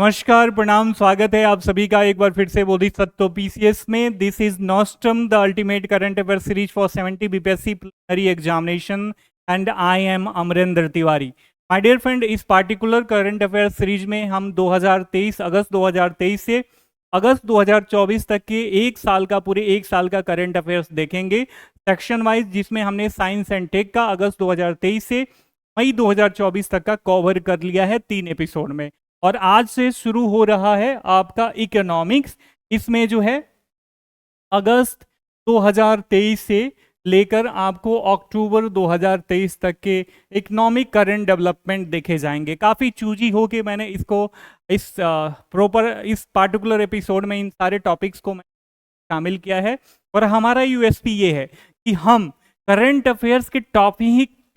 नमस्कार, प्रणाम, स्वागत है आप सभी का एक बार फिर से बोधिसत्व पीसीएस में। This is Nostam the ultimate current affair series for 70 BPSC preliminary examination and I am Amarendra Tiwari. My dear friend, इस पार्टिकुलर करंट अफेयर सीरीज में हम 2023 अगस्त 2023 से अगस्त 2024 तक के पूरे एक साल का करंट अफेयर्स देखेंगे सेक्शन वाइज, जिसमें हमने साइंस एंड टेक का अगस्त 2023 से मई 2024 तक का कवर कर लिया है 3 एपिसोड में। और आज से शुरू हो रहा है आपका इकोनॉमिक्स। इसमें जो है अगस्त 2023 से लेकर आपको अक्टूबर 2023 तक के इकोनॉमिक करंट डेवलपमेंट देखे जाएंगे। काफ़ी चूजी हो के मैंने इसको इस पार्टिकुलर एपिसोड में इन सारे टॉपिक्स को शामिल किया है। और हमारा यूएसपी ये है कि हम करंट अफेयर्स के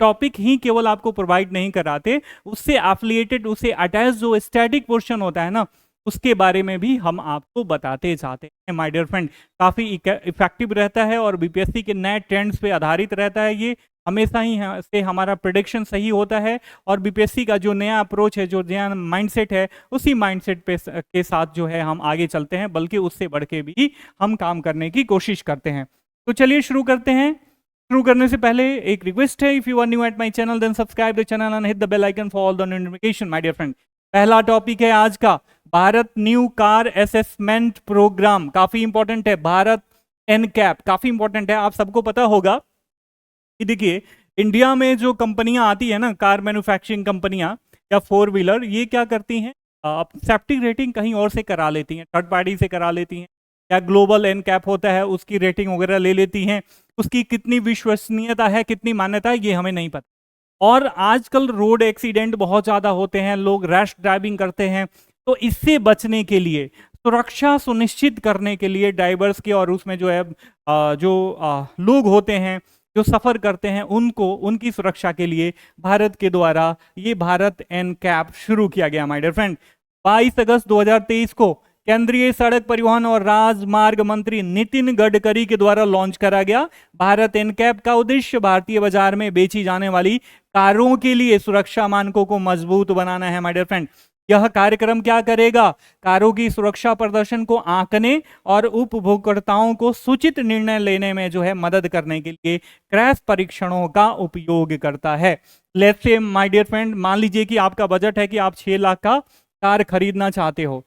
टॉपिक ही केवल आपको प्रोवाइड नहीं कराते, उससे एफिलिएटेड, उससे अटैच जो स्टैटिक पोर्शन होता है ना, उसके बारे में भी हम आपको बताते जाते हैं। माय डियर फ्रेंड, काफ़ी इफेक्टिव रहता है और बीपीएससी के नए ट्रेंड्स पे आधारित रहता है। ये हमेशा ही से हमारा प्रेडिक्शन सही होता है और बीपीएससी का जो नया अप्रोच है, जो नया माइंडसेट है, उसी माइंडसेट के साथ जो है हम आगे चलते हैं, बल्कि उससे बढ़ के भी हम काम करने की कोशिश करते हैं। तो चलिए शुरू करते हैं। शुरू करने से पहले एक रिक्वेस्ट है, if you are new at my channel then subscribe the channel and hit the bell icon for all the notification. My dear friend, पहला टॉपिक है आज का Bharat new car assessment programme. काफी इंपॉर्टेंट है, भारत एनकैप काफी important है। आप सबको पता होगा कि देखिए, इंडिया में जो कंपनियां आती है ना, कार मैन्युफैक्चरिंग कंपनियां या 4 व्हीलर, ये क्या करती हैं, सेफ्टी रेटिंग कहीं और से करा लेती हैं, थर्ड पार्टी से करा लेती हैं, या ग्लोबल एनकैप होता है उसकी रेटिंग वगैरह ले लेती हैं। उसकी कितनी विश्वसनीयता है, कितनी मान्यता है, ये हमें नहीं पता। और आजकल रोड एक्सीडेंट बहुत ज़्यादा होते हैं, लोग रैश ड्राइविंग करते हैं। तो इससे बचने के लिए, सुरक्षा सुनिश्चित करने के लिए ड्राइवर्स के, और उसमें जो है लोग होते हैं जो सफ़र करते हैं, उनकी सुरक्षा के लिए भारत के द्वारा ये भारत एनकैप शुरू किया गया। माय डियर फ्रेंड, 22 अगस्त 2023 को केंद्रीय सड़क परिवहन और राजमार्ग मंत्री नितिन गडकरी के द्वारा लॉन्च करा गया। भारत एनकैप का उद्देश्य भारतीय बाजार में बेची जाने वाली कारों के लिए सुरक्षा मानकों को मजबूत बनाना है। माय डियर फ्रेंड, यह कार्यक्रम क्या करेगा, कारों की सुरक्षा प्रदर्शन को आंकने और उपभोक्ताओं को सूचित निर्णय लेने में जो है मदद करने के लिए क्रैश परीक्षणों का उपयोग करता है। Let's say my dear friend, मान लीजिए कि आपका बजट है कि आप 6 लाख का कार खरीदना चाहते हो।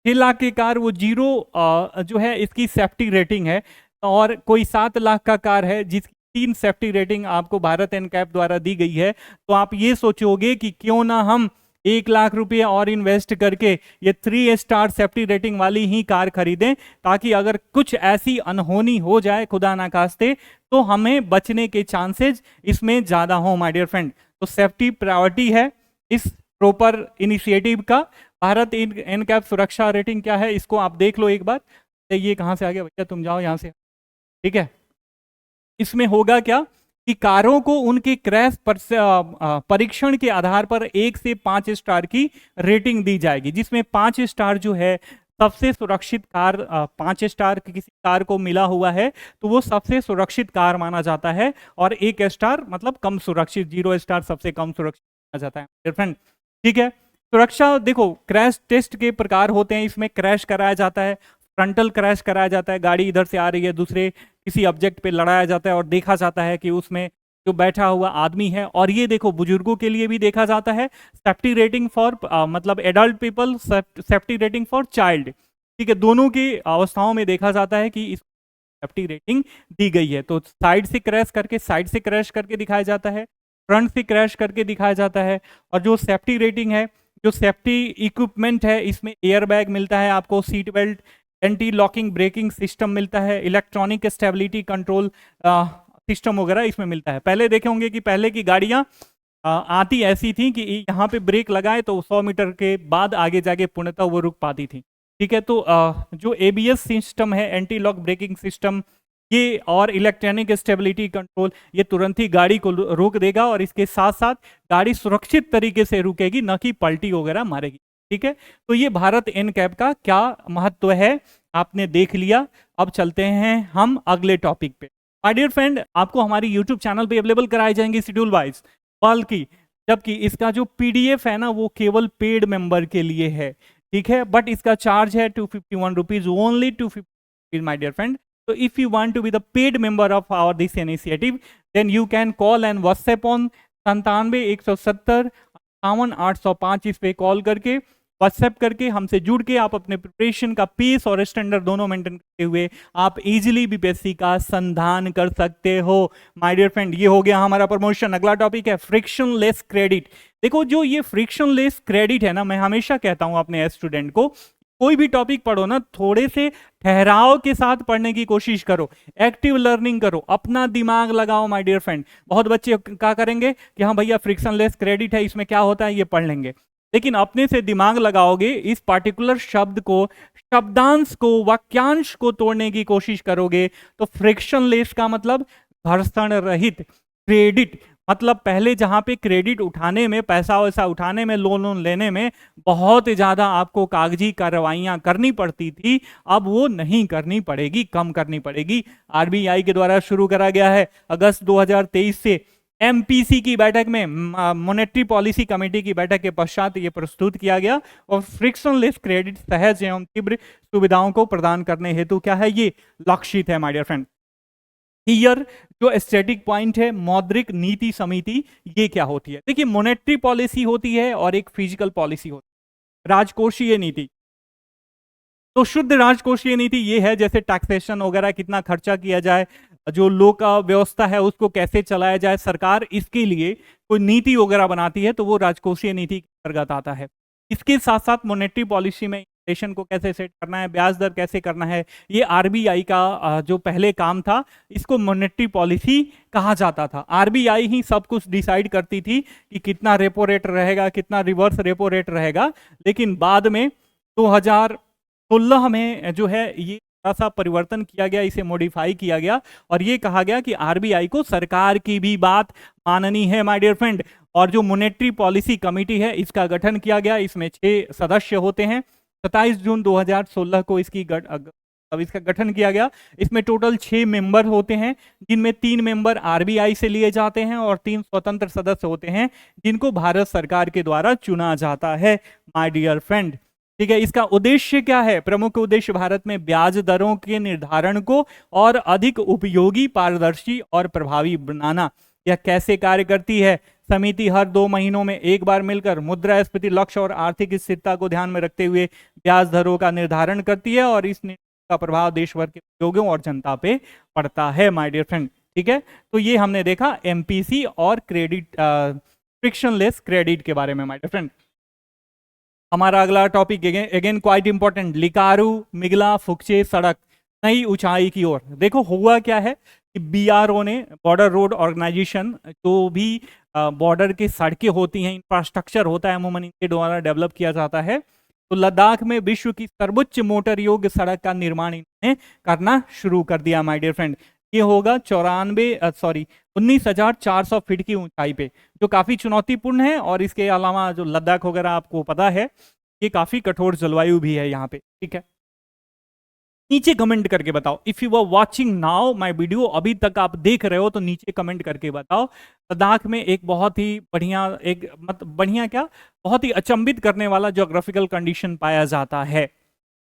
6 लाख की कार, वो जीरो जो है इसकी सेफ्टी रेटिंग है, और कोई 7 लाख का कार है जिसकी 3 सेफ्टी रेटिंग आपको भारत एनकैप द्वारा दी गई है। तो आप ये सोचोगे कि क्यों ना हम 1 लाख रुपये और इन्वेस्ट करके ये 3 स्टार सेफ्टी रेटिंग वाली ही कार खरीदें, ताकि अगर कुछ ऐसी अनहोनी हो जाए खुदा ना खास्ते, तो हमें बचने के चांसेस इसमें ज़्यादा हो। माय डियर फ्रेंड, तो सेफ्टी प्रायोरिटी है इस प्रॉपर इनिशिएटिव का। भारत एनकैप सुरक्षा रेटिंग क्या है, इसको आप देख लो एक बार। ये कहाँ से आ गया भैया, तुम जाओ यहाँ से, ठीक है। इसमें होगा क्या कि कारों को उनके क्रैश परीक्षण के आधार पर 1 से 5 स्टार की रेटिंग दी जाएगी, जिसमें 5 स्टार जो है सबसे सुरक्षित कार, 5 स्टार किसी कार को मिला हुआ है तो वो सबसे सुरक्षित कार माना जाता है, और 1 स्टार मतलब कम सुरक्षित, 0 स्टार सबसे कम सुरक्षित माना जाता है। फ्रेंड, ठीक है। सुरक्षा देखो, क्रैश टेस्ट के प्रकार होते हैं। इसमें क्रैश कराया जाता है, फ्रंटल क्रैश कराया जाता है, गाड़ी इधर से आ रही है, दूसरे किसी ऑब्जेक्ट पे लड़ाया जाता है और देखा जाता है कि उसमें जो बैठा हुआ आदमी है। और ये देखो, बुजुर्गों के लिए भी देखा जाता है, सेफ्टी रेटिंग फॉर मतलब adult people, safety rating for child, ठीक है। दोनों की अवस्थाओं में देखा जाता है कि इस सेफ्टी रेटिंग दी गई है। तो साइड से क्रैश करके दिखाया जाता है, फ्रंट से क्रैश करके दिखाया जाता है। और जो सेफ्टी रेटिंग है, जो सेफ्टी इक्विपमेंट है, इसमें एयर बैग मिलता है आपको, seat belt, anti locking braking system मिलता है, इलेक्ट्रॉनिक स्टेबिलिटी कंट्रोल सिस्टम वगैरह इसमें मिलता है। पहले देखे होंगे कि पहले की गाड़ियां आती ऐसी थी कि यहाँ पे ब्रेक लगाए तो 100 मीटर के बाद आगे जाके पूर्णतः वो रुक पाती थी, ठीक है। तो जो एबीएस सिस्टम है, एंटी लॉक ब्रेकिंग सिस्टम, ये और इलेक्ट्रॉनिक स्टेबिलिटी कंट्रोल, ये तुरंत ही गाड़ी को रोक देगा, और इसके साथ साथ गाड़ी सुरक्षित तरीके से रुकेगी, न कि पलटी वगैरह मारेगी, ठीक है। तो ये भारत एनकैप का क्या महत्व है आपने देख लिया। अब चलते हैं हम अगले टॉपिक पे। माय डियर फ्रेंड, आपको हमारी यूट्यूब चैनल पे अवेलेबल कराए जाएंगे शेड्यूल वाइज, बल्कि जबकि इसका जो पीडीएफ है ना, वो केवल पेड मेंबर के लिए है। ठीक है, बट इसका चार्ज है 251 rupees, only 250 my dear friend. तो if you want to be the paid member of our this initiative, then you can call and WhatsApp on 97-170-5805। इस पे कॉल करके व्हाट्सएप करके हमसे जुड़ के आप अपने प्रिपरेशन का पेस और स्टैंडर्ड दोनों मेंटेन करते हुए आप इजीली बीपीएससी का संधान कर सकते हो माय डियर फ्रेंड। ये हो गया हमारा प्रमोशन। अगला टॉपिक है फ्रिक्शनलेस क्रेडिट। देखो जो ये फ्रिक्शनलेस क्रेडिट है ना, मैं हमेशा कहता हूं अपने स्टूडेंट को, कोई भी टॉपिक पढ़ो ना, थोड़े से ठहराव के साथ पढ़ने की कोशिश करो, एक्टिव लर्निंग करो, अपना दिमाग लगाओ माय डियर फ्रेंड। बहुत बच्चे क्या करेंगे कि हाँ भैया फ्रिक्शनलेस क्रेडिट है, इसमें क्या होता है ये पढ़ लेंगे, लेकिन अपने से दिमाग लगाओगे, इस पार्टिकुलर शब्द को, शब्दांश को, वाक्यांश को तोड़ने की कोशिश करोगे, तो फ्रिक्शनलेस का मतलब घर्षण रहित। क्रेडिट मतलब पहले जहां पे क्रेडिट उठाने में, पैसा वैसा उठाने में, लोन लेने में बहुत ज्यादा आपको कागजी कार्रवाइयां करनी पड़ती थी, अब वो नहीं करनी पड़ेगी, कम करनी पड़ेगी। आरबीआई के द्वारा शुरू करा गया है अगस्त 2023 से। एमपीसी की बैठक में, मॉनेटरी पॉलिसी कमेटी की बैठक के पश्चात ये प्रस्तुत किया गया, और फ्रिक्शनलेस क्रेडिट सहज एवं तीव्र सुविधाओं को प्रदान करने हेतु क्या है, ये लक्षित है माय डियर फ्रेंड। हियर जो स्टैटिक पॉइंट है, मौद्रिक नीति समिति, ये क्या होती है? देखिए मॉनेटरी पॉलिसी होती है और एक फिजिकल पॉलिसी होती है, राजकोषीय नीति। तो शुद्ध राजकोषीय नीति ये है, जैसे टैक्सेशन वगैरह कितना खर्चा किया जाए, जो लोक व्यवस्था है उसको कैसे चलाया जाए, सरकार इसके लिए कोई नीति वगैरह बनाती है, तो वो राजकोषीय नीति के अंतर्गत आता है। इसके साथ साथ मॉनेटरी पॉलिसी में इन्फ्लेशन को कैसे सेट करना है, ब्याज दर कैसे करना है, ये आरबीआई का जो पहले काम था, इसको मॉनेटरी पॉलिसी कहा जाता था। आरबीआई ही सब कुछ डिसाइड करती थी कि कितना रेपो रेट रहेगा, कितना रिवर्स रेपो रेट रहेगा, लेकिन बाद में 2016 में जो है ये सा परिवर्तन किया गया, इसे मॉडिफाई किया गया, और ये कहा गया कि आरबीआई को सरकार की भी बात माननी है माय डियर फ्रेंड। और जो मॉनेटरी पॉलिसी कमेटी है, इसका गठन किया गया, इसमें 6 सदस्य होते हैं। 27 जून 2016 को इसका गठन किया गया। इसमें टोटल 6 मेंबर होते हैं, जिनमें 3 मेंबर आरबीआई से लिए जाते हैं और 3 स्वतंत्र सदस्य होते हैं, जिनको भारत सरकार के द्वारा चुना जाता है माय डियर फ्रेंड। ठीक है, इसका उद्देश्य क्या है? प्रमुख उद्देश्य भारत में ब्याज दरों के निर्धारण को और अधिक उपयोगी, पारदर्शी और प्रभावी बनाना। यह कैसे कार्य करती है? समिति हर 2 महीनों में एक बार मिलकर मुद्रास्फीति लक्ष्य और आर्थिक स्थिरता को ध्यान में रखते हुए ब्याज दरों का निर्धारण करती है, और इस निर्णय का प्रभाव देश भर के उद्योगों और जनता पे पड़ता है माय डियर फ्रेंड। ठीक है, तो ये हमने देखा एमपीसी और क्रेडिट, फ्रिक्शनलेस क्रेडिट के बारे में माय डियर फ्रेंड। हमारा अगला topic again quite important, Likaru Migla Fukche सड़क नई ऊंचाई की ओर। देखो हुआ क्या है कि बीआरओ ने, बॉर्डर रोड ऑर्गेनाइजेशन, जो भी बॉर्डर की सड़कें होती हैं, इंफ्रास्ट्रक्चर होता है, अमूमन इनके द्वारा डेवलप किया जाता है। तो लद्दाख में विश्व की सर्वोच्च मोटर योग्य सड़क का निर्माण इन्होंने करना शुरू कर दिया माय डियर फ्रेंड। ये होगा 19,400 फीट की ऊंचाई पे, जो काफी चुनौतीपूर्ण है, और इसके अलावा जो लद्दाख वगैरह आपको पता है, ये काफी कठोर जलवायु भी है यहाँ पे। ठीक है, नीचे कमेंट करके बताओ, if you are watching now my video, अभी तक आप देख रहे हो तो नीचे कमेंट करके बताओ, लद्दाख में एक बहुत ही बढ़िया, एक मतलब बढ़िया क्या, बहुत ही अचंभित करने वाला ज्योग्राफिकल कंडीशन पाया जाता है।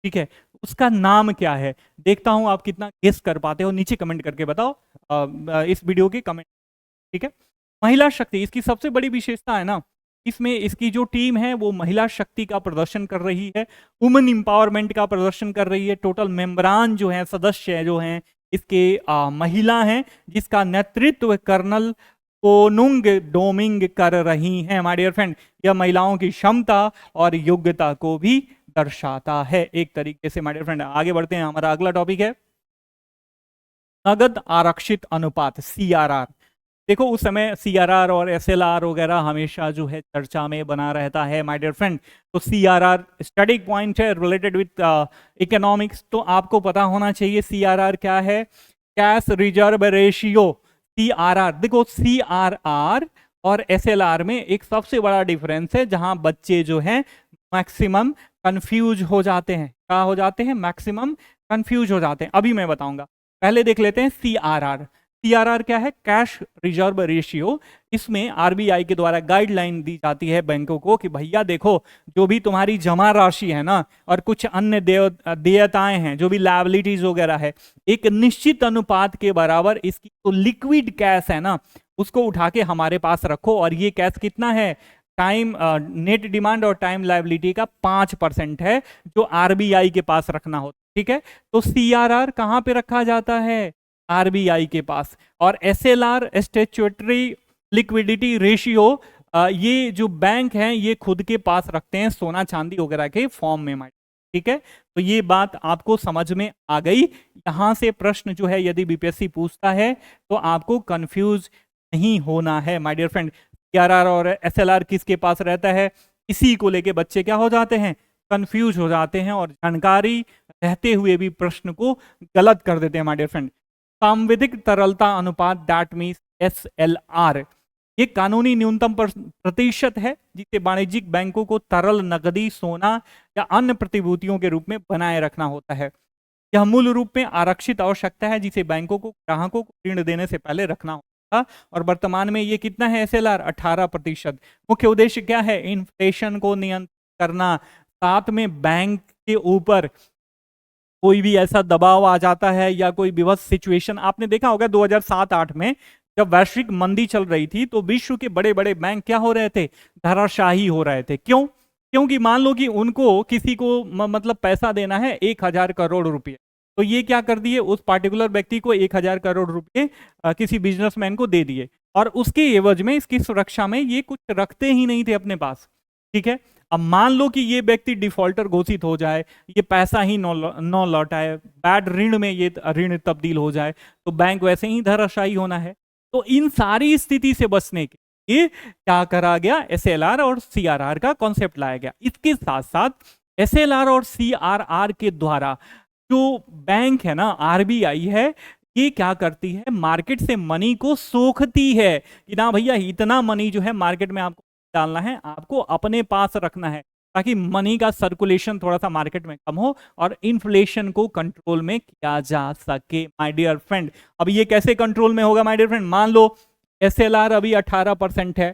ठीक है, उसका नाम क्या है? देखता हूं आप कितना गेस कर पाते हो, नीचे कमेंट करके बताओ इस वीडियो के कमेंट। ठीक है, महिला शक्ति इसकी सबसे बड़ी विशेषता है ना, इसमें इसकी जो टीम है वो महिला शक्ति का प्रदर्शन कर रही है, वुमेन एम्पावरमेंट का प्रदर्शन कर रही है। टोटल मेंबरान जो हैं, सदस्य जो हैं इसके महिला हैं, जिसका नेतृत्व कर्नल कोनुंग डोमिंग कर रही हैं माय डियर फ्रेंड। यह महिलाओं की क्षमता और योग्यता को भी दर्शाता है एक तरीके से माय डियर फ्रेंड। आगे बढ़ते हैं, हमारा अगला टॉपिक है नगद आरक्षित अनुपात, सीआरआर। देखो उस समय सीआरआर और एसएलआर वगैरह हमेशा जो है चर्चा में बना रहता है माय डियर फ्रेंड। तो सीआरआर स्टैटिक पॉइंट है रिलेटेड विथ इकोनॉमिक्स, तो आपको पता होना चाहिए सीआरआर क्या है। Cash reserve ratio, CRR. देखो सीआरआर और एसएलआर में एक सबसे बड़ा डिफरेंस है, जहां बच्चे जो हैं मैक्सिमम कंफ्यूज हो जाते हैं। क्या हो जाते हैं? मैक्सिमम कंफ्यूज हो जाते हैं। अभी मैं बताऊंगा, पहले देख लेते हैं सीआरआर। सीआरआर क्या है? Cash reserve ratio. इसमें आरबीआई के द्वारा गाइडलाइन दी जाती है बैंकों को कि भैया देखो, जो भी तुम्हारी जमा राशि है ना, और कुछ अन्य देयताएं हैं, जो भी लायबिलिटीज वगैरह है, एक निश्चित अनुपात के बराबर इसकी तो लिक्विड कैश है ना, उसको उठा के हमारे पास रखो। और ये कैश कितना है? टाइम नेट डिमांड और टाइम लायबिलिटी का 5% है, जो आरबीआई के पास रखना होता है। ठीक है, तो सीआरआर कहां पे रखा जाता है? आरबीआई के पास। और एसएलआर, स्टैट्यूटरी लिक्विडिटी रेशियो, ये जो बैंक हैं ये खुद के पास रखते हैं सोना चांदी वगैरह के फॉर्म में। ठीक है, तो ये बात आपको समझ में आ गई। यहां से प्रश्न जो है यदि बीपीएससी पूछता है तो आपको कंफ्यूज नहीं होना है माय डियर फ्रेंड। सीआरआर और एसएलआर किसके पास रहता है, इसी को लेके बच्चे क्या हो जाते हैं? कंफ्यूज हो जाते हैं, और जानकारी रहते हुए भी प्रश्न को गलत कर देते हैं माय डियर फ्रेंड। सांविधिक तरलता अनुपात, दैट मीन्स एसएलआर, ये कानूनी न्यूनतम प्रतिशत है जिसे वाणिज्यिक बैंकों को तरल नकदी, सोना या अन्य प्रतिभूतियों के रूप में बनाए रखना होता है। यह मूल रूप में आरक्षित आवश्यकता है जिसे बैंकों को ग्राहकों को ऋण देने से पहले रखना होता, और वर्तमान में ये कितना है? एसएलआर 18%। मुख्य उद्देश्य क्या है? इन्फ्लेशन को नियंत्रित करना, साथ में बैंक के ऊपर कोई भी ऐसा दबाव आ जाता है या कोई विवश सिचुएशन, आपने देखा होगा 2007-8 में जब वैश्विक मंदी चल रही थी तो विश्व के बड़े बड़े बैंक क्या हो रहे थे? धराशायी हो रहे थे। क्यों? क्योंकि मान लो कि उनको किसी को मतलब पैसा देना है 1000 करोड़ रुपए, तो ये क्या कर दिए? उस पार्टिकुलर व्यक्ति को 1000 करोड़ रुपए किसी बिजनेसमैन को दे दिए, और उसके एवज में, इसकी सुरक्षा में ये कुछ रखते ही नहीं थे अपने पास। ठीक है, अब मान लो कि ये व्यक्ति डिफॉल्टर घोषित हो जाए, ये पैसा ही न लौटाए, बैड ऋण में ये ऋण तब्दील हो जाए, तो बैंक वैसे ही धराशायी होना है। तो इन सारी स्थिति से बचने के लिए क्या करा गया? एसएलआर और सीआरआर का कॉन्सेप्ट लाया गया। इसके साथ साथ एसएलआर और सीआरआर के द्वारा जो बैंक है ना, आरबीआई है, ये क्या करती है? मार्केट से मनी को सोखती है कि ना भैया, इतना मनी जो है मार्केट में आपको डालना है, आपको अपने पास रखना है, ताकि मनी का सर्कुलेशन थोड़ा सा मार्केट में कम हो और इन्फ्लेशन को कंट्रोल में किया जा सके माय डियर फ्रेंड। अब ये कैसे कंट्रोल में होगा माय डियर फ्रेंड? मान लो एसएलआर अभी 18% है,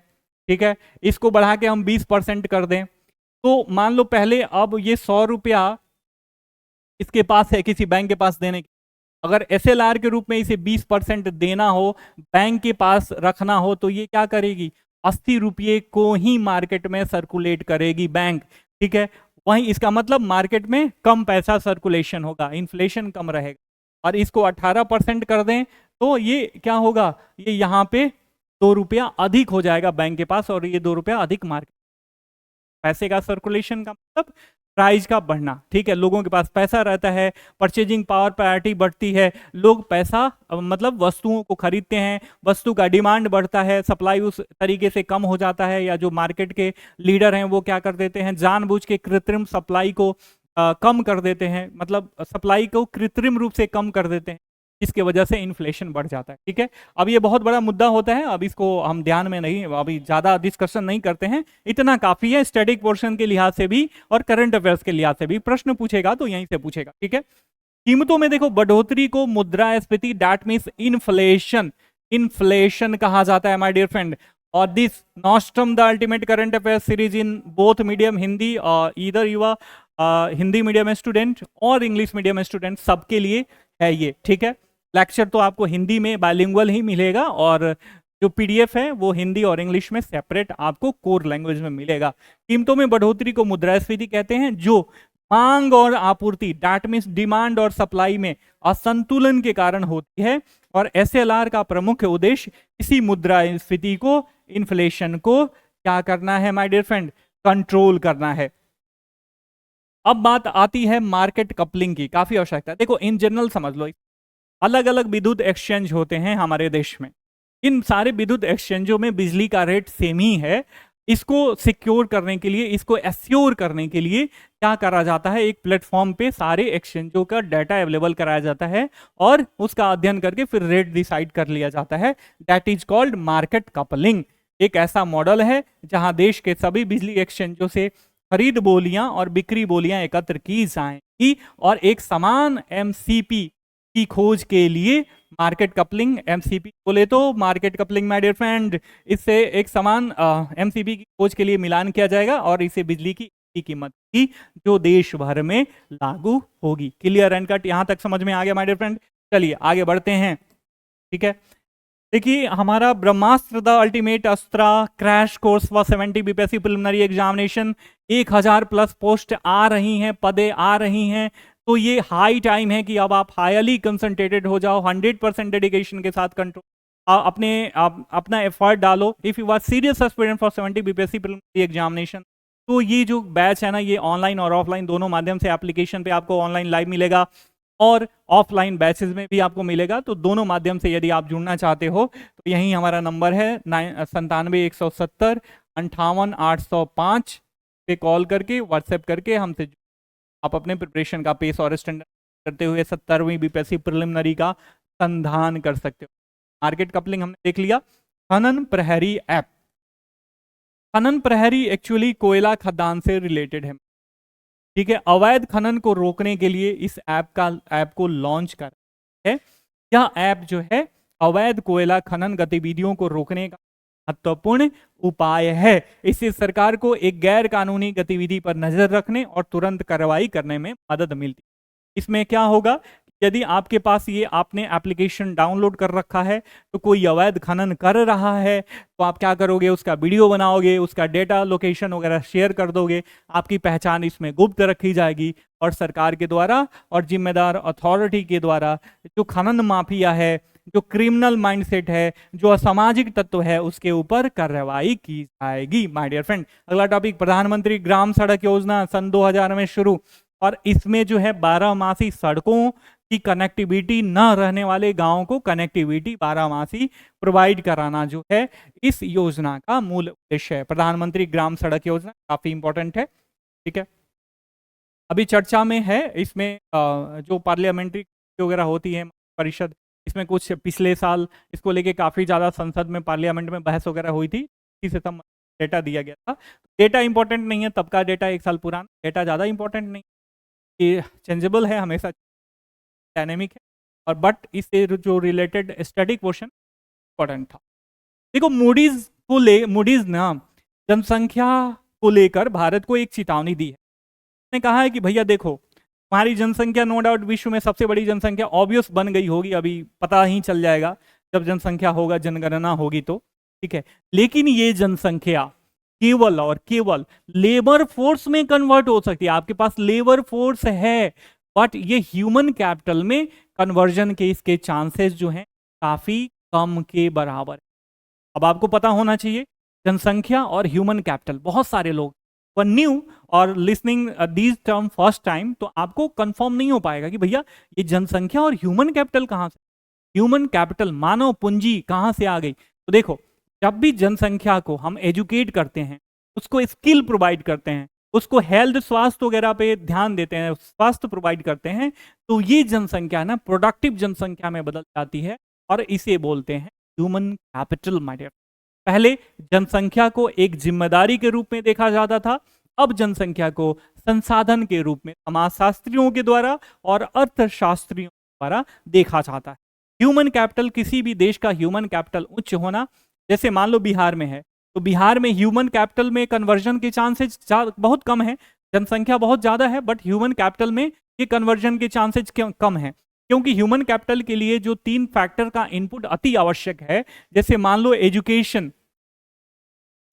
ठीक है, इसको बढ़ा के हम 20% कर दें, तो मान लो पहले अब ये 100 रुपया इसके पास है किसी बैंक के पास देने की, अगर एसएलआर के रूप में इसे 20% देना हो, बैंक के पास रखना हो, तो ये क्या करेगी? 80 रुपये को ही मार्केट में सर्कुलेट करेगी बैंक। ठीक है, वहीं इसका मतलब मार्केट में कम पैसा सर्कुलेशन होगा, इन्फ्लेशन कम रहेगा। और इसको 18% कर दें तो ये क्या होगा? ये यहाँ पे 2 रुपया अधिक हो जाएगा बैंक के पास, और ये 2 रुपया अधिक मार्केट, पैसे का सर्कुलेशन का मतलब प्राइस का बढ़ना। ठीक है, लोगों के पास पैसा रहता है, परचेजिंग पावर प्रायोरिटी बढ़ती है, लोग पैसा मतलब वस्तुओं को खरीदते हैं, वस्तु का डिमांड बढ़ता है, सप्लाई उस तरीके से कम हो जाता है, या जो मार्केट के लीडर हैं वो क्या कर देते हैं? जानबूझ के कृत्रिम सप्लाई को कम कर देते हैं, मतलब सप्लाई को कृत्रिम रूप से कम कर देते हैं, इसके वजह से इन्फ्लेशन बढ़ जाता है। ठीक है, अब ये बहुत बड़ा मुद्दा होता है, अब इसको हम ध्यान में नहीं, अभी ज़्यादा डिस्कशन नहीं करते हैं, इतना काफ़ी है स्टैटिक पोर्शन के लिहाज से भी और करंट अफेयर्स के लिहाज से भी। प्रश्न पूछेगा तो यहीं से पूछेगा। ठीक है, कीमतों में देखो बढ़ोतरी को मुद्रास्फीति, दैट मीन्स इन्फ्लेशन, इन्फ्लेशन कहा जाता है माय डियर फ्रेंड। और this Nostrum the ultimate current affair series in both medium, Hindi और ईदर युवा हिंदी मीडियम स्टूडेंट और इंग्लिश मीडियम स्टूडेंट, सबके लिए है ये। ठीक है, लेक्चर तो आपको हिंदी में बाइलिंगुअल ही मिलेगा, और जो पीडीएफ है वो हिंदी और इंग्लिश में सेपरेट आपको कोर लैंग्वेज में मिलेगा। कीमतों में बढ़ोतरी को मुद्रास्फीति कहते हैं, जो मांग और आपूर्ति, दैट मीन्स डिमांड और सप्लाई में असंतुलन के कारण होती है, और एसएलआर का प्रमुख उद्देश्य इसी मुद्रास्फीति को, इन्फ्लेशन को क्या करना है माय डियर फ्रेंड? कंट्रोल करना है। अब बात आती है मार्केट कपलिंग की, काफी आवश्यकता है। देखो इन जनरल समझ लो, अलग अलग विद्युत एक्सचेंज होते हैं हमारे देश में, इन सारे विद्युत एक्सचेंजों में बिजली का रेट सेम ही है। इसको सिक्योर करने के लिए, इसको एश्योर करने के लिए क्या करा जाता है? एक प्लेटफॉर्म पे सारे एक्सचेंजों का डाटा अवेलेबल कराया जाता है, और उसका अध्ययन करके फिर रेट डिसाइड कर लिया जाता है, that is called market coupling. एक ऐसा मॉडल है जहां देश के सभी बिजली एक्सचेंजों से खरीद बोलियां और बिक्री बोलियां एकत्र की जाएंगी, और एक समान एमसीपी की खोज के लिए मार्केट कपलिंग एमसीपी बोले तो market coupling my dear friend, इससे एक समान एमसीपी की खोज के लिए मिलान किया जाएगा और इसे बिजली की कीमत की जो देश भर में लागू होगी। क्लियर एंड कट, यहां तक समझ में आ गया माय डियर फ्रेंड। चलिए आगे बढ़ते हैं। ठीक है, देखिए हमारा Brahmastra the ultimate Astra crash course for 70 BPSC preliminary examination, 1000 plus post आ रही हैं, पदे आ रही हैं, तो ये हाई टाइम है कि अब आप हाईली कंसंट्रेटेड हो जाओ, 100% डेडिकेशन के साथ कंट्रोल अपना एफर्ट डालो। If you are serious aspirant for 70 BPSC preliminary examination, तो ये जो बैच है ना, ये ऑनलाइन और ऑफलाइन दोनों माध्यम से, एप्लीकेशन पे आपको ऑनलाइन लाइव मिलेगा और ऑफलाइन बैचेस में भी आपको मिलेगा। तो दोनों माध्यम से यदि आप जुड़ना चाहते हो तो यही हमारा नंबर है 97-170-58-805 पे कॉल करके, व्हाट्सएप करके हमसे आप अपने प्रिपरेशन का पेस और स्टैंडर्ड करते हुए 70वीं बीपीएससी प्रिलिमिनरी का संधान कर सकते हो। मार्केट कपलिंग हमने देख लिया। खनन प्रहरी ऐप, खनन प्रहरी एक्चुअली कोयला खदान से रिलेटेड है। ठीक है, अवैध खनन को रोकने के लिए इस ऐप को लॉन्च कर है। यह ऐप जो है अवैध कोयला खनन गतिविधियों को रोकने का महत्वपूर्ण उपाय है। इससे सरकार को एक गैर कानूनी गतिविधि पर नजर रखने और तुरंत कार्रवाई करने में मदद मिलती है। इसमें क्या होगा, यदि आपके पास ये आपने एप्लीकेशन डाउनलोड कर रखा है, तो कोई अवैध खनन कर रहा है तो आप क्या करोगे, उसका वीडियो बनाओगे, उसका डेटा लोकेशन वगैरह शेयर कर दोगे, आपकी पहचान इसमें गुप्त रखी जाएगी और सरकार के द्वारा और जिम्मेदार अथॉरिटी के द्वारा जो खनन माफिया है, जो क्रिमिनल माइंडसेट है, जो असामाजिक तत्व है, उसके ऊपर कार्रवाई की जाएगी। माय डियर फ्रेंड, अगला टॉपिक, प्रधानमंत्री ग्राम सड़क योजना सन 2000 में शुरू, और इसमें जो है 12मासी सड़कों की कनेक्टिविटी न रहने वाले गांवों को कनेक्टिविटी 12मासी प्रोवाइड कराना जो है इस योजना का मूल उद्देश्य है। प्रधानमंत्री ग्राम सड़क योजना काफी इंपॉर्टेंट है। ठीक है, अभी चर्चा में है। इसमें जो पार्लियामेंट्री वगैरह होती है परिषद, इसमें कुछ पिछले साल इसको लेके काफी ज्यादा संसद में पार्लियामेंट में बहस वगैरह हुई थी, इसी से तब डेटा दिया गया था। डेटा इंपॉर्टेंट नहीं है, तब का डेटा 1 साल पुराना, डेटा ज्यादा इंपॉर्टेंट नहीं, ये चेंजेबल है, हमेशा डायनेमिक है, और बट इससे जो रिलेटेड स्टैटिक पोर्शन इंपॉर्टेंट था। देखो मूडीज ना जनसंख्या को लेकर भारत को एक चेतावनी दी है। उसने कहा है कि भैया देखो, हमारी जनसंख्या नो डाउट विश्व में सबसे बड़ी जनसंख्या ऑब्वियस बन गई होगी, अभी पता ही चल जाएगा जब जनसंख्या होगा, जनगणना होगी तो। ठीक है, लेकिन ये जनसंख्या केवल और केवल लेबर फोर्स में कन्वर्ट हो सकती है। आपके पास लेबर फोर्स है, बट ये ह्यूमन कैपिटल में कन्वर्जन के इसके चांसेस जो हैं काफी कम के बराबर है। अब आपको पता होना चाहिए, जनसंख्या और ह्यूमन कैपिटल, बहुत सारे लोग वन न्यू और listening these term first time, तो आपको कंफर्म नहीं हो पाएगा कि भैया ये जनसंख्या और ह्यूमन कैपिटल कहाँ से, ह्यूमन कैपिटल मानव पूंजी कहाँ से आ गई। तो देखो, जब भी जनसंख्या को हम एजुकेट करते हैं, उसको स्किल प्रोवाइड करते हैं, उसको हेल्थ स्वास्थ्य वगैरह पे ध्यान देते हैं, स्वास्थ्य प्रोवाइड करते हैं, तो ये जनसंख्या ना प्रोडक्टिव जनसंख्या में बदल जाती है और इसे बोलते हैं ह्यूमन कैपिटल। माय डियर, पहले जनसंख्या को एक जिम्मेदारी के रूप में देखा जाता था, अब जनसंख्या को संसाधन के रूप में समाजशास्त्रियों के द्वारा और अर्थशास्त्रियों द्वारा देखा जाता है। ह्यूमन कैपिटल, किसी भी देश का ह्यूमन कैपिटल उच्च होना, जैसे मान लो बिहार में है, तो बिहार में ह्यूमन कैपिटल में कन्वर्जन के चांसेस बहुत कम है, जनसंख्या बहुत ज्यादा है, बट ह्यूमन कैपिटल में ये कन्वर्जन के चांसेस कम है, क्योंकि ह्यूमन कैपिटल के लिए जो 3 फैक्टर का इनपुट अति आवश्यक है, जैसे मान लो education,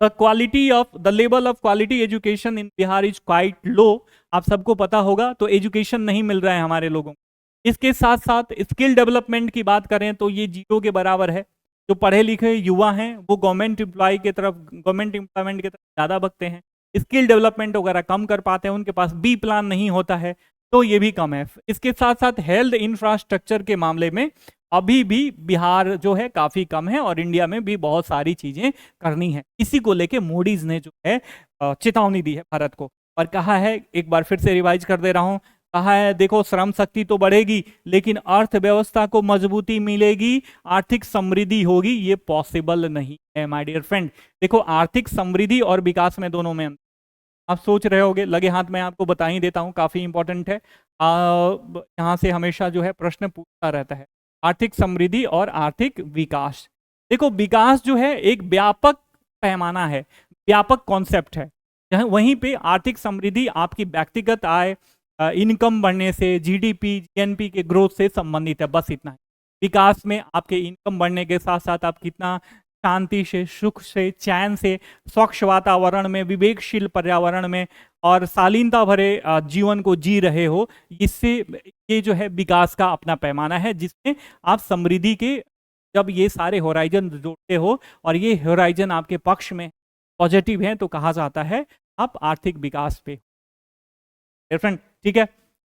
the quality of the level of quality education in Bihar is quite low, आप सबको पता होगा, तो एजुकेशन नहीं मिल रहा है हमारे लोगों को। इसके साथ साथ स्किल डेवलपमेंट की बात करें तो ये 0 के बराबर है। जो पढ़े लिखे युवा हैं वो गवर्नमेंट एम्प्लॉय की तरफ, गवर्नमेंट एम्प्लॉयमेंट की तरफ ज़्यादा भगते हैं, स्किल डेवलपमेंट वगैरह कम कर पाते हैं, उनके पास बी प्लान नहीं होता है, तो ये भी कम है। इसके साथ साथ हेल्थ इंफ्रास्ट्रक्चर के मामले में अभी भी बिहार जो है काफ़ी कम है, और इंडिया में भी बहुत सारी चीज़ें करनी है। इसी को लेके मोडीज ने जो है चेतावनी दी है भारत को, और कहा है, एक बार फिर से रिवाइज कर दे रहा हूँ, कहा है देखो श्रम शक्ति तो बढ़ेगी लेकिन अर्थव्यवस्था को मजबूती मिलेगी, आर्थिक समृद्धि होगी, ये पॉसिबल नहीं है माय डियर फ्रेंड। देखो आर्थिक समृद्धि और विकास में दोनों में आप सोच रहे होगे, लगे हाथ में आपको बता ही देता हूँ, काफी इंपॉर्टेंट है। यहाँ से हमेशा जो है प्रश्न पूछता रहता है, आर्थिक समृद्धि और आर्थिक विकास। देखो, विकास जो है एक व्यापक पैमाना है, व्यापक कॉन्सेप्ट है। वहीं पे आर्थिक समृद्धि आपकी व्यक्तिगत आय, इनकम बढ़ने से, जीडीपी जीएनपी के ग्रोथ से संबंधित है, बस इतना है। विकास में आपके इनकम बढ़ने के साथ साथ आप कितना शांति से, सुख से, चैन से, स्वच्छ वातावरण में, विवेकशील पर्यावरण में और शालीनता भरे जीवन को जी रहे हो, इससे ये जो है विकास का अपना पैमाना है, जिसमें आप समृद्धि के जब ये सारे होराइजन जोड़ते हो और ये होराइजन आपके पक्ष में पॉजिटिव है, तो कहा जाता है आप आर्थिक विकास पे फ्रेंड। ठीक है,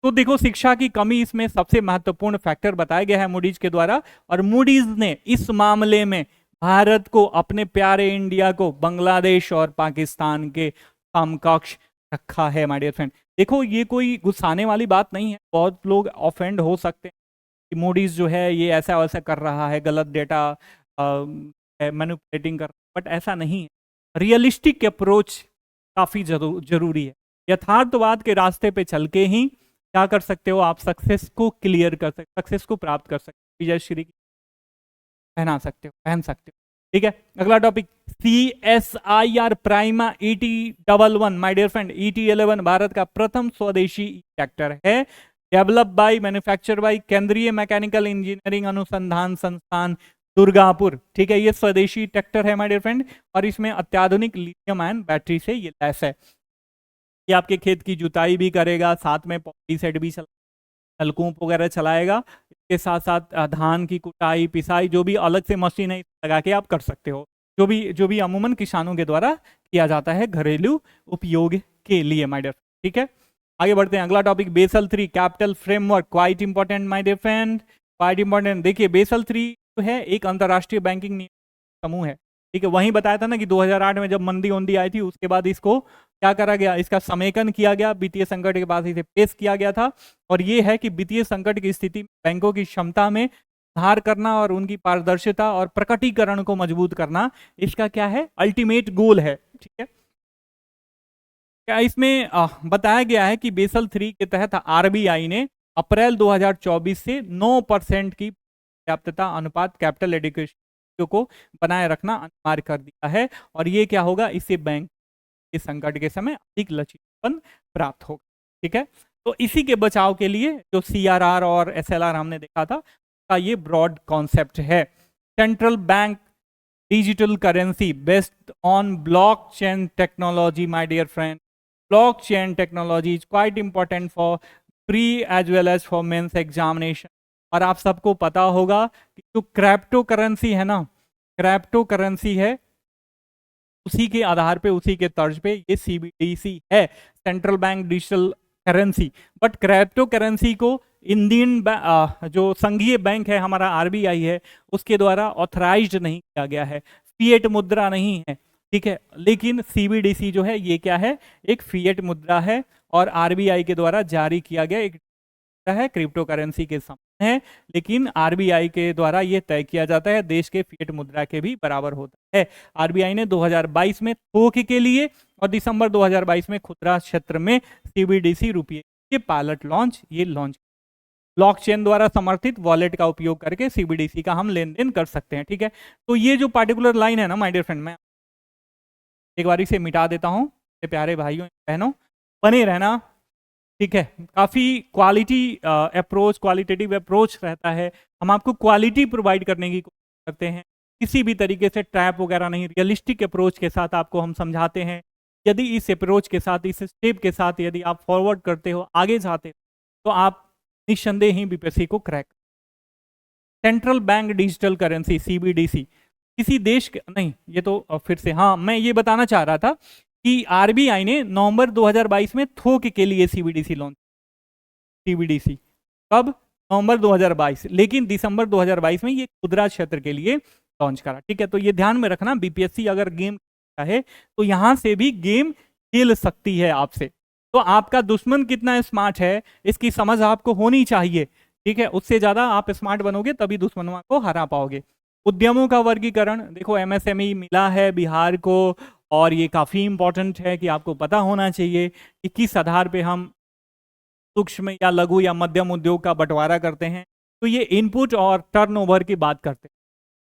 तो देखो, शिक्षा की कमी इसमें सबसे महत्वपूर्ण फैक्टर बताया गया है मूडीज के द्वारा, और मूडीज ने इस मामले में भारत को, अपने प्यारे इंडिया को, बांग्लादेश और पाकिस्तान के समकक्ष रखा है माय डियर फ्रेंड। देखो, ये कोई गुस्साने वाली बात नहीं है, बहुत लोग ऑफेंड हो सकते हैं कि मूडीज जो है ये ऐसा वैसा कर रहा है, गलत डेटा मैनिपुलेटिंग कर, बट ऐसा नहीं है। रियलिस्टिक अप्रोच काफी जरूरी है। यथार्थवाद के रास्ते पे चल के ही क्या कर सकते हो आप, सक्सेस को क्लियर कर सकते, सक्सेस को प्राप्त कर सकते हो, विजय श्री पहना सकते हो, पहन सकते हो। ठीक है, अगला topic, CSIR Prima ET11 my dear friend. ET11 भारत का प्रथम स्वदेशी ट्रैक्टर है, डेवलप बाय, मैन्युफैक्चर बाय केंद्रीय मैकेनिकल इंजीनियरिंग अनुसंधान संस्थान दुर्गापुर। ठीक है, ये स्वदेशी ट्रैक्टर है माय डियर फ्रेंड, और इसमें अत्याधुनिक लिथियम आयन बैटरी से ये लैस है। ये आपके खेत की जुताई भी करेगा, साथ में पॉलीसेट भी नलकूप वगैरह चलाएगा, इसके साथ साथ धान की कुटाई, पिसाई, जो भी अलग से मशीन है लगा के आप कर सकते हो, जो भी अमूमन किसानों के द्वारा किया जाता है घरेलू उपयोग के लिए माय डियर। ठीक है, आगे बढ़ते हैं, अगला topic, Basel 3 capital framework, quite important my dear friend, quite important. देखिए, बेसल 3 जो है एक अंतरराष्ट्रीय बैंकिंग समूह है। ठीक है, वहीं बताया था ना कि 2008 में जब मंदी उंदी आई थी, उसके बाद इसको क्या करा गया, इसका समेकन किया गया, वित्तीय संकट के बाद इसे पेश किया गया था। और ये है कि वित्तीय संकट की स्थिति में बैंकों की क्षमता में सुधार करना और उनकी पारदर्शिता और प्रकटीकरण को मजबूत करना, इसका क्या है, अल्टीमेट गोल है। ठीक है, क्या इसमें बताया गया है कि बेसल 3 के तहत आरबीआई ने अप्रैल 2024 से 9% की पर्याप्तता अनुपात कैपिटल एडिक्वेसी को बनाए रखना अनिवार्य कर दिया है, और ये क्या होगा, इससे बैंक के संकट के समय अधिक लचीलापन प्राप्त होगा। ठीक है, तो इसी के बचाव के लिए जो CRR और SLR हमने देखा था, का ये ब्रॉड कॉन्सेप्ट है। Central bank digital currency based on blockchain technology my dear friend. Blockchain technology is quite important for pre as well as for mains examination. और आप सबको पता होगा कि जो क्रिप्टो करेंसी है ना, क्रिप्टो करेंसी है, उसी के आधार पे, उसी के तर्ज पे ये CBDC है, central bank digital currency. But crypto currency को इंडियन जो संघीय बैंक है हमारा RBI है, उसके द्वारा ऑथराइज्ड नहीं किया गया है, फिएट मुद्रा नहीं है। ठीक है, लेकिन CBDC जो है ये क्या है, एक फिएट मुद्रा है, और RBI के द्वारा जारी किया गया एक है, क्रिप्टो करेंसी के समान है, लेकिन RBI के द्वारा ये तय किया जाता है, देश के फिएट मुद्रा के भी बराबर होता है। RBI ने 2022 में थोक के लिए और दिसंबर 2022 में खुदरा क्षेत्र में CBDC रुपये के पायलट लॉन्च ब्लॉकचेन द्वारा समर्थित वॉलेट का उपयोग करके CBDC का हम लेन देन कर सकते हैं। ठीक है, तो ये जो पार्टिकुलर लाइन है ना माय डियर फ्रेंड, मैं एक बारी से मिटा देता हूँ, प्यारे भाइयों बहनों, बने रहना। ठीक है, काफ़ी क्वालिटी अप्रोच, क्वालिटेटिव अप्रोच रहता है, हम आपको क्वालिटी प्रोवाइड करने की कोशिश करते हैं, किसी भी तरीके से ट्रैप वगैरह नहीं, रियलिस्टिक अप्रोच के साथ आपको हम समझाते हैं। यदि इस अप्रोच के साथ, इस स्टेप के साथ यदि आप फॉरवर्ड करते हो, आगे जाते हो, तो आप निस्संदेह ही BPSC को crack. Central bank digital currency CBDC किसी देश के नहीं, ये तो फिर से, हाँ मैं ये बताना चाह रहा था कि RBI ने नवंबर 2022 में थोक के लिए CBDC लॉन्च, CBDC कब, नवंबर 2022, लेकिन दिसंबर 2022 में ये खुदरा क्षेत्र के लिए लॉन्च करा। ठीक है, तो ये ध्यान में रखना, BPSC अगर गेम है तो यहां से भी गेम खेल सकती है आपसे। तो आपका दुश्मन कितना स्मार्ट है इसकी समझ आपको होनी चाहिए। ठीक है, उससे ज्यादा आप स्मार्ट बनोगे तभी दुश्मनों को हरा पाओगे। उद्यमों का वर्गीकरण देखो, MSME मिला है बिहार को और ये काफ़ी इंपॉर्टेंट है कि आपको पता होना चाहिए कि किस आधार पे हम सूक्ष्म या लघु या मध्यम उद्योग का बंटवारा करते हैं। तो ये इनपुट और टर्नओवर की बात करते हैं।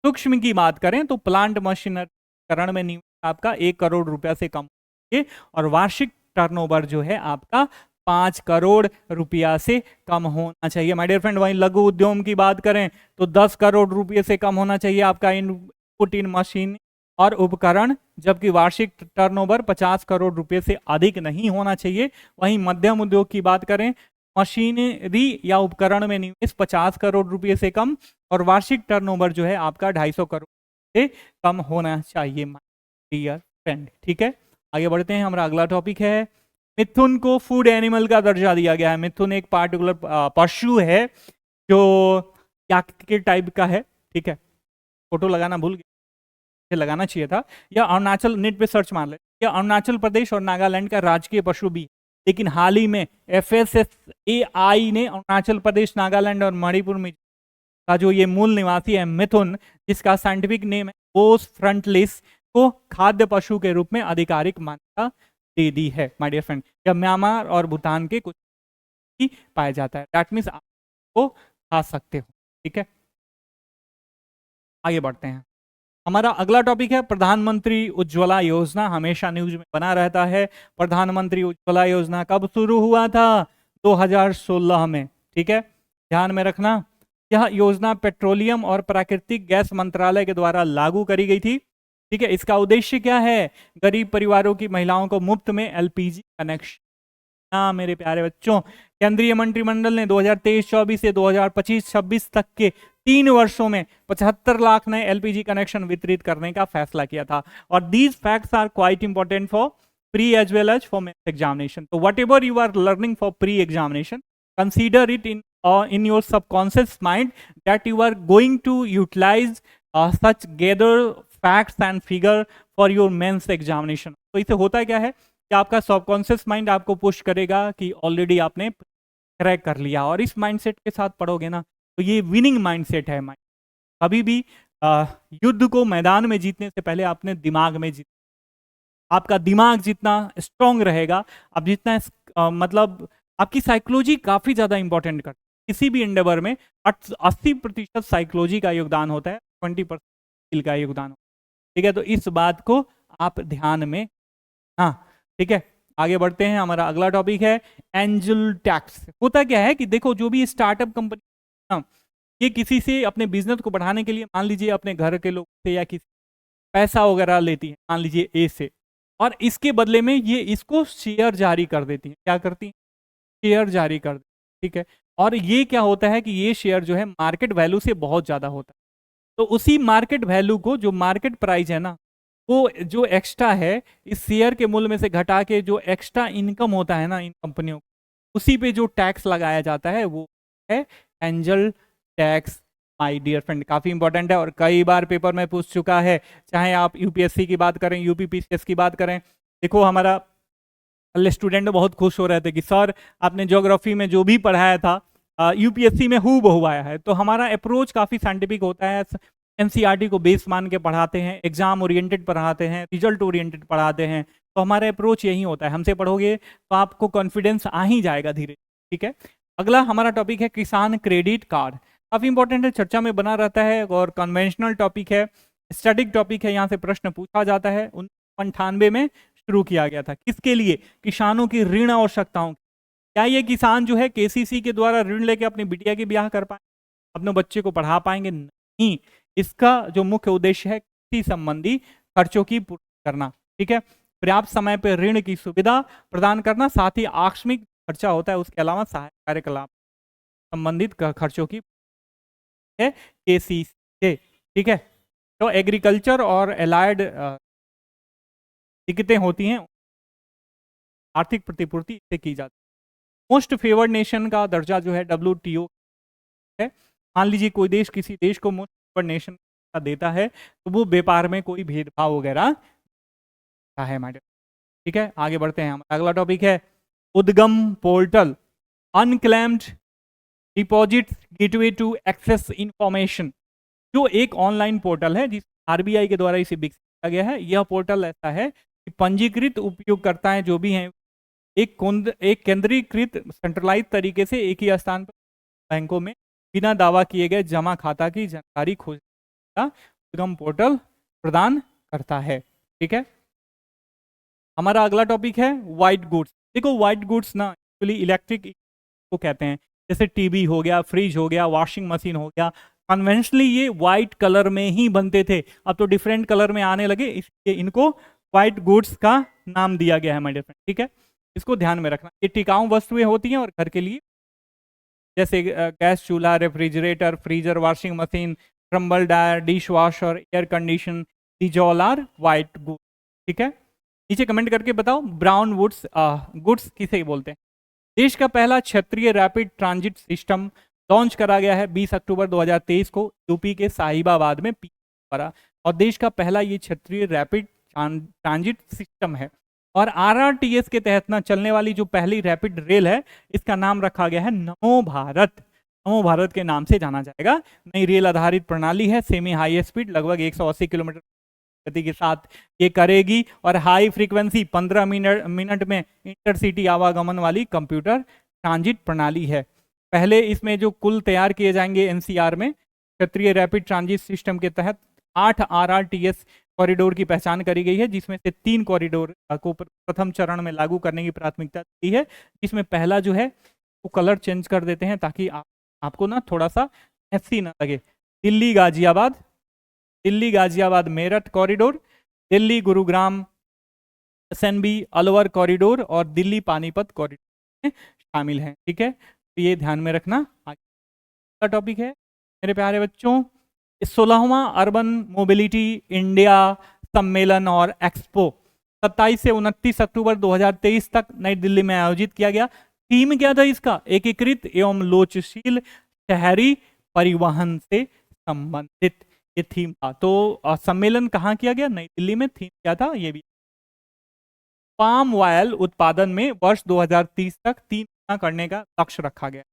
सूक्ष्म की बात करें तो प्लांट मशीनरीकरण में निवेश आपका 1 करोड़ रुपया से कम होंगे और वार्षिक टर्नओवर जो है आपका 5 करोड़ रुपया से कम होना चाहिए माय डियर फ्रेंड। वहीं लघु उद्योग की बात करें तो 10 करोड़ रुपये से कम होना चाहिए आपका इनपुट इन मशीन और उपकरण, जबकि वार्षिक टर्नओवर 50 करोड़ रुपये से अधिक नहीं होना चाहिए। वहीं मध्यम उद्योग की बात करें, मशीनरी या उपकरण में निवेश 50 करोड़ रुपये से कम और वार्षिक टर्नओवर जो है आपका 250 करोड़ से कम होना चाहिए डियर फ्रेंड। ठीक है, आगे बढ़ते हैं। हमारा अगला टॉपिक है मिथुन को फूड एनिमल का दर्जा दिया गया है। मिथुन एक पार्टिकुलर पशु है जो क्या के टाइप का है। ठीक है, फोटो लगाना भूल गया, लगाना चाहिए था। यह अरुणाचल, नेट पे सर्च मार ले, यह अरुणाचल प्रदेश और नागालैंड का राजकीय पशु भी है। लेकिन हाल ही में FSSAI ने अरुणाचल प्रदेश, नागालैंड और मणिपुर में का जो ये मूल निवासी है मिथुन, जिसका साइंटिफिक नेम है बोस फ्रंटलिस, को खाद्य पशु के रूप में आधिकारिक मान्यता दे दी है माय डियर फ्रेंड। यह म्यांमार और भूटान के कुछ ही पाया जाता है। दैट मीन्स आप को खा सकते हो। ठीक है, आगे बढ़ते हैं। हमारा अगला टॉपिक है प्रधानमंत्री उज्ज्वला योजना। हमेशा न्यूज में बना रहता है। प्रधानमंत्री उज्ज्वला योजना कब शुरू हुआ था? 2016 में। ठीक है, ध्यान में रखना। यह योजना पेट्रोलियम और प्राकृतिक गैस मंत्रालय के द्वारा लागू करी गई थी। ठीक है, इसका उद्देश्य क्या है? गरीब परिवारों की महिलाओं को मुफ्त में LPG कनेक्शन। हाँ मेरे प्यारे बच्चों, केंद्रीय मंत्रिमंडल ने 2023-24 से 2025-26 तक के 3 वर्षों में 75 लाख नए LPG कनेक्शन वितरित करने का फैसला किया था। और these facts are quite important for pre as well as for mains examination. तो whatever you are learning for pre examination, consider it in your subconscious mind that you are going to utilize such gather facts and figure for your mains examination। तो इससे होता क्या है कि आपका subconscious mind आपको push करेगा कि ऑलरेडी आपने क्रैक कर लिया, और इस माइंडसेट के साथ पढ़ोगे ना तो ये विनिंग माइंडसेट है। कभी भी युद्ध को मैदान में जीतने से पहले आपने दिमाग में जीत, आपका दिमाग जितना स्ट्रांग रहेगा, आप जितना मतलब आपकी साइकोलॉजी काफी ज्यादा इंपॉर्टेंट करती है किसी भी एंडेवर में। 80% साइकोलॉजी का योगदान होता है, 20% स्किल का योगदान होता है। ठीक है, तो इस बात को आप ध्यान में, हाँ ठीक है। आगे बढ़ते हैं। हमारा अगला टॉपिक है एंजल टैक्स। होता क्या है कि देखो, जो भी स्टार्टअप कंपनी ये किसी से अपने बिजनेस को बढ़ाने के लिए, मान लीजिए अपने घर के लोग से या किसी पैसा वगैरह लेती है, मान लीजिए ए से, और इसके बदले में ये इसको शेयर जारी कर देती है। क्या करती है? शेयर जारी कर देती है। ठीक है, और ये क्या होता है कि ये शेयर जो है मार्केट वैल्यू से बहुत ज्यादा होता है। तो उसी मार्केट वैल्यू को, जो मार्केट प्राइस है ना, वो जो एक्स्ट्रा है इस शेयर के मूल्य में से घटा के जो एक्स्ट्रा इनकम होता है ना इन कंपनियों को, उसी पे जो टैक्स लगाया जाता है वो है angel tax my dear friend. काफी इंपॉर्टेंट है और कई बार पेपर में पूछ चुका है, चाहे आप यूपीएससी की बात करें, यूपीपीसीएस की बात करें। देखो, हमारा स्टूडेंट बहुत खुश हो रहे थे कि सर आपने ज्योग्राफी में जो भी पढ़ाया था यूपीएससी में हूबहू आया है। तो हमारा अप्रोच काफी साइंटिफिक होता है। एनसीईआरटी को बेस मान के पढ़ाते हैं, एग्जाम ओरिएंटेड पढ़ाते हैं, रिजल्ट ओरिएंटेड पढ़ाते हैं। तो हमारा अप्रोच यही होता है। हमसे पढ़ोगे तो आपको कॉन्फिडेंस आ ही जाएगा धीरे। ठीक है, अगला हमारा टॉपिक है किसान क्रेडिट कार्ड। काफी इंपॉर्टेंट है, चर्चा में बना रहता है और कन्वेंशनल टॉपिक है, स्टैटिक टॉपिक है। यहाँ से प्रश्न पूछा जाता है। 1998 में शुरू किया गया था। किसके लिए? किसानों की ऋण आवश्यकताओं। क्या ये किसान जो है केसीसी के द्वारा ऋण लेके अपनी बिटिया की ब्याह कर पाए, अपने बच्चे को पढ़ा पाएंगे? नहीं, इसका जो मुख्य उद्देश्य है कृषि संबंधी खर्चों की पूर्ति करना। ठीक है, पर्याप्त समय पर ऋण की सुविधा प्रदान करना, साथ ही आकस्मिक खर्चा होता है उसके अलावा सहायक कार्यकलाप संबंधित खर्चों की है केसीसी। ठीक है, तो एग्रीकल्चर और एलाइड दिक्कतें होती हैं, आर्थिक प्रतिपूर्ति इससे की जाती है। मोस्ट फेवर्ड नेशन का दर्जा जो है WTO है। मान लीजिए कोई देश किसी देश को मोस्ट फेवर्ड नेशन का देता है तो वो व्यापार में कोई भेदभाव वगैरह है मैडम। ठीक है, आगे बढ़ते हैं। हमारा अगला टॉपिक है UDGAM portal, unclaimed deposit gateway to access information, जो एक ऑनलाइन पोर्टल है जिस RBI के द्वारा इसे विकसित किया गया है। यह पोर्टल ऐसा है कि पंजीकृत उपयोगकर्ताएं जो भी हैं एक केंद्रीकृत सेंट्रलाइज तरीके से एक ही स्थान पर बैंकों में बिना दावा किए गए जमा खाता की जानकारी खोजने का सुगम पोर्टल प्रदान करता है। ठीक है, हमारा अगला टॉपिक है व्हाइट गुड्स। देखो व्हाइट गुड्स ना एक्चुअली इलेक्ट्रिक को कहते हैं, जैसे टीवी हो गया, फ्रिज हो गया, वॉशिंग मशीन हो गया। कन्वेंशनली ये व्हाइट कलर में ही बनते थे, अब तो डिफरेंट कलर में आने लगे, इसलिए इनको व्हाइट गुड्स का नाम दिया गया है माय डियर फ्रेंड। ठीक है, इसको ध्यान में रखना। ये टिकाऊ वस्तुएं होती हैं और घर के लिए, जैसे गैस चूल्हा, refrigerator, freezer, washing machine, tumble dryer, dish washer, air condition, these all are white goods. ठीक है, नीचे कमेंट करके बताओ ब्राउन वुड्स गुड्स किसे बोलते हैं। देश का पहला क्षेत्रीय रैपिड ट्रांजिट सिस्टम लॉन्च करा गया है 20 अक्टूबर 2023 को यूपी के साहिबाबाद में द्वारा, और देश का पहला ये क्षेत्रीय रैपिड ट्रांजिट सिस्टम है। और आरआरटीएस के तहत ना चलने वाली जो पहली रैपिड रेल है, इसका नाम रखा गया है नमो भारत। नमो भारत के नाम से जाना जाएगा। नई रेल आधारित प्रणाली है, सेमी हाई स्पीड लगभग 180 किलोमीटर गति के साथ ये करेगी, और हाई फ्रीक्वेंसी 15 मिनट में इंटरसिटी आवागमन वाली कंप्यूटर ट्रांजिट प्रणाली है। पहले इसमें जो कुल तैयार किए जाएंगे एनसीआर में, क्षेत्रीय रैपिड ट्रांजिट सिस्टम के तहत 8 आरआरटीएस कॉरिडोर की पहचान करी गई है, जिसमें से 3 कॉरिडोर को प्रथम चरण में लागू करने की प्राथमिकता दी है। जिसमें पहला जो है वो कलर चेंज कर देते हैं ताकि आपको ना थोड़ा सा ऐसी ना लगे, Delhi Ghaziabad Meerut corridor, Delhi Gurugram SNB Alwar corridor और दिल्ली पानीपत कॉरिडोर में शामिल हैं। ठीक है, तो ये ध्यान में रखना। आगे टॉपिक है मेरे प्यारे बच्चों, 16वां अर्बन मोबिलिटी इंडिया सम्मेलन और एक्सपो 27 से 29 अक्टूबर 2023 तक नई दिल्ली में आयोजित किया गया। थीम क्या था इसका? एकीकृत एवं लोचशील शहरी परिवहन से संबंधित ये थीम था। तो सम्मेलन कहाँ किया गया? नई दिल्ली में। थीम क्या था ये भी, पाम ऑयल उत्पादन में वर्ष 2030 तक 3 गुना करने का लक्ष्य रखा गया।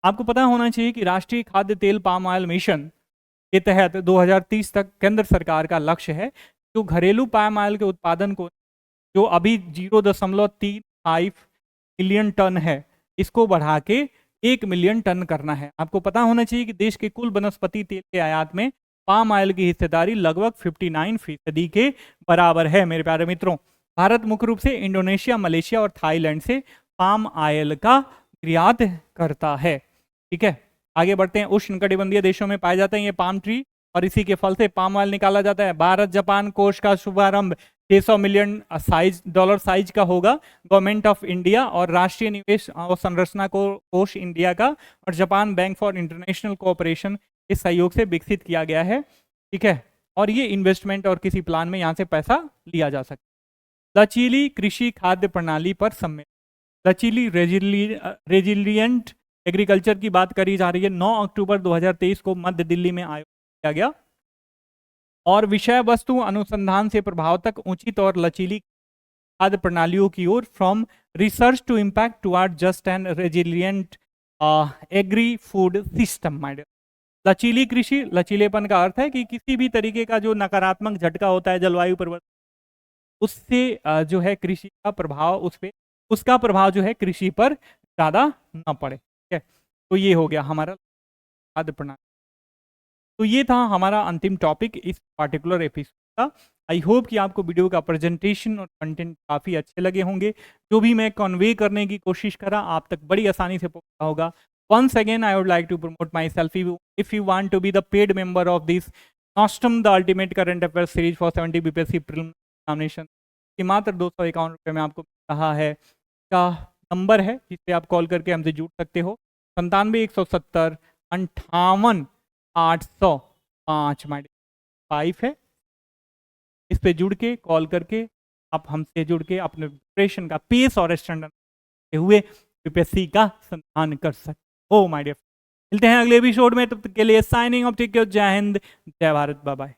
आपको पता होना चाहिए कि राष्ट्रीय खाद्य तेल पाम ऑयल मिशन के तहत 2030 तक केंद्र सरकार का लक्ष्य है जो घरेलू पाम ऑयल के उत्पादन को, जो अभी 0.35 मिलियन टन है, इसको बढ़ा के 1 मिलियन टन करना है। आपको पता होना चाहिए कि देश के कुल वनस्पति तेल के आयात में पाम ऑयल की हिस्सेदारी लगभग 59% के बराबर है। मेरे प्यारे मित्रों, भारत मुख्य रूप से इंडोनेशिया, मलेशिया और थाईलैंड से पाम ऑयल का निर्यात करता है। ठीक है, आगे बढ़ते हैं। उष्णकटिबंधीय देशों में पाए जाते हैं ये पाम ट्री, और इसी के फल से पाम ऑयल निकाला जाता है। भारत जापान कोष का शुभारंभ 600 मिलियन डॉलर साइज का होगा। गवर्नमेंट ऑफ इंडिया और राष्ट्रीय निवेश और संरचना कोष इंडिया का और Japan bank for international cooperation के सहयोग से विकसित किया गया है। ठीक है, और ये इन्वेस्टमेंट और किसी प्लान में यहाँ से पैसा लिया जा सकता है। लचीली कृषि खाद्य प्रणाली पर सम्मेलन, लचीली रेजिलियंट एग्रीकल्चर की बात करी जा रही है। 9 अक्टूबर 2023 को मध्य दिल्ली में आयोजित किया गया, और विषय वस्तु अनुसंधान से प्रभाव तक उचित और लचीली खाद्य प्रणालियों की ओर, from research to impact toward just and resilient agri food system. लचीली कृषि, लचीलेपन का अर्थ है कि किसी भी तरीके का जो नकारात्मक झटका होता है जलवायु परिवर्तन, उससे जो है कृषि का प्रभाव, उसका प्रभाव जो है कृषि पर ज्यादा न पड़े। ठीक है, तो ये हो गया हमारा खाद्य प्रणाली। तो ये था हमारा अंतिम टॉपिक इस पार्टिकुलर एपिसोड का। आई होप कि आपको वीडियो का प्रेजेंटेशन और कंटेंट काफ़ी अच्छे लगे होंगे। जो भी मैं कन्वे करने की कोशिश करा आप तक बड़ी आसानी से पहुंचा होगा। Once again I would like to promote myself. If you want to be the paid member of this Nostam the ultimate current affair series for 70 BPSC preliminary examination, कि मात्र 251 रुपये में आपको मिल रहा है। का नंबर है जिससे आप कॉल करके हमसे जुड़ सकते हो, 97-170-5805 है। इस पे जुड़ के कॉल करके आप हमसे जुड़ के अपने प्रिपरेशन का पेस और स्टैंडर्ड हुए बीपीएससी का संधान कर सकते हो माय डियर। मिलते हैं अगले एपिसोड में, तब तक के लिए साइनिंग ऑफ, टेक केयर, जय हिंद, जय भारत, बाय बाय।